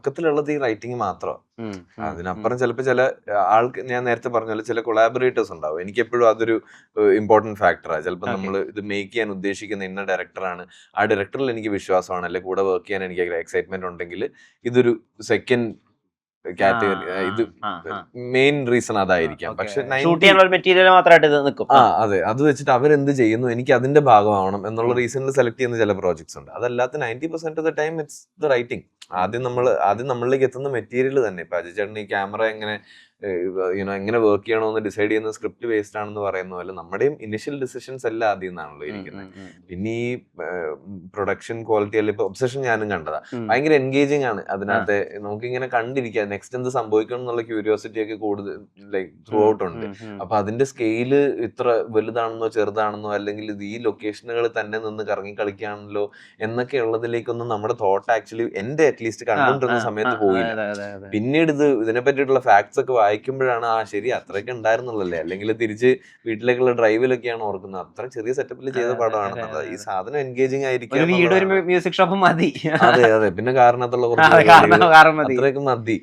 തുടക്കത്തിലുള്ളത് ഈ റൈറ്റിംഗ് മാത്രം. ഉം, ഉം, അതിനപ്പുറം ചിലപ്പോൾ ചില ആൾക്ക് ഞാൻ നേരത്തെ പറഞ്ഞ പോലെ ചില കൊളാബറേറ്റേഴ്സ് ഉണ്ടാവും. എനിക്ക് എപ്പോഴും അതൊരു ഇമ്പോർട്ടന്റ് ഫാക്ടറാണ്. ചിലപ്പോൾ Okay. നമ്മൾ ഇത് മേക്ക് ചെയ്യാൻ ഉദ്ദേശിക്കുന്ന ഇന്ന ഡയറക്ടറാണ്, ആ ഡയറക്ടറിൽ എനിക്ക് വിശ്വാസമാണ്, അല്ലെങ്കിൽ കൂടെ വർക്ക് ചെയ്യാൻ എനിക്ക് എക്സൈറ്റ്മെന്റ് ഉണ്ടെങ്കിൽ ഇതൊരു സെക്കൻഡ് കാറ്റഗറി. ഇത് മെയിൻ റീസൺ അതായിരിക്കാം. പക്ഷെ ഷൂട്ട് ചെയ്യാനുള്ള മെറ്റീരിയൽ മാത്രമായിട്ട് ഇത് നിൽക്കും. അതെ, അത് വെച്ചിട്ട് അവരെന്ത് ചെയ്യുന്നു എനിക്ക് അതിന്റെ ഭാഗമാവണം എന്നുള്ള റീസണിൽ സെലക്ട് ചെയ്യുന്ന ചില പ്രോജക്ട്സ് ഉണ്ട്. അതല്ലാത്ത 90% of the time it's the writing. ആദ്യം നമ്മളിലേക്ക് എത്തുന്ന മെറ്റീരിയൽ തന്നെ. ഇപ്പൊ അജയ് ചേട്ടൻ ഈ ക്യാമറ എങ്ങനെ എങ്ങനെ വർക്ക് ചെയ്യണമെന്ന് ഡിസൈഡ് ചെയ്യുന്ന സ്ക്രിപ്റ്റ് ബേസ്ഡ് ആണെന്ന് പറയുന്ന പോലെ നമ്മുടെയും ഇനിഷ്യൽ ഡിസിഷൻസ് എല്ലാം ആദ്യം നിന്നാണല്ലോ ഇരിക്കുന്നത്. പിന്നെ ഈ പ്രൊഡക്ഷൻ ക്വാളിറ്റി അല്ല, ഇപ്പൊ ഒബ്സഷൻ ഞാനും കണ്ടതാ, ഭയങ്കര എൻഗേജിങ് ആണ് അതിനകത്ത്. നമുക്കിങ്ങനെ കണ്ടിരിക്കാം നെക്സ്റ്റ് എന്ത് സംഭവിക്കണം എന്നുള്ള ക്യൂരിയോസിറ്റി ഒക്കെ കൂടുതൽ ലൈക്ക് ത്രൂ ഔട്ട് ഉണ്ട്. അപ്പൊ അതിന്റെ സ്കെയില് ഇത്ര വലുതാണെന്നോ ചെറുതാണെന്നോ, അല്ലെങ്കിൽ ഇത് ഈ ലൊക്കേഷനുകളിൽ തന്നെ നിന്ന് കറങ്ങി കളിക്കുകയാണല്ലോ എന്നൊക്കെ ഉള്ളതിലേക്കൊന്നും നമ്മുടെ തോട്ട് ആക്ച്വലി എന്റെ അറ്റ്ലീസ്റ്റ് കണ്ടുകൊണ്ടിരുന്ന സമയത്ത് പോയില്ല. പിന്നീട് ഇതിനെ പറ്റിയിട്ടുള്ള ഫാക്ട്സ് ഒക്കെ വായിക്കുമ്പോഴാണ് ശരി അത്രയൊക്കെ ഉണ്ടായിരുന്നുള്ളല്ലേ, അല്ലെങ്കിൽ തിരിച്ച് വീട്ടിലേക്കുള്ള ഡ്രൈവിലൊക്കെയാണ് ഓർക്കുന്നത് അത്ര ചെറിയ സെറ്റപ്പിൽ ചെയ്ത പടമാണെന്നുള്ളത്. ഈ സാധനം എൻഗേജിങ് ആയിരിക്കും. മ്യൂസിക് ഷോപ്പ് മതി. അതെ, പിന്നെ കാരണത്തുള്ള കുറച്ച് അത്രയൊക്കെ മതി.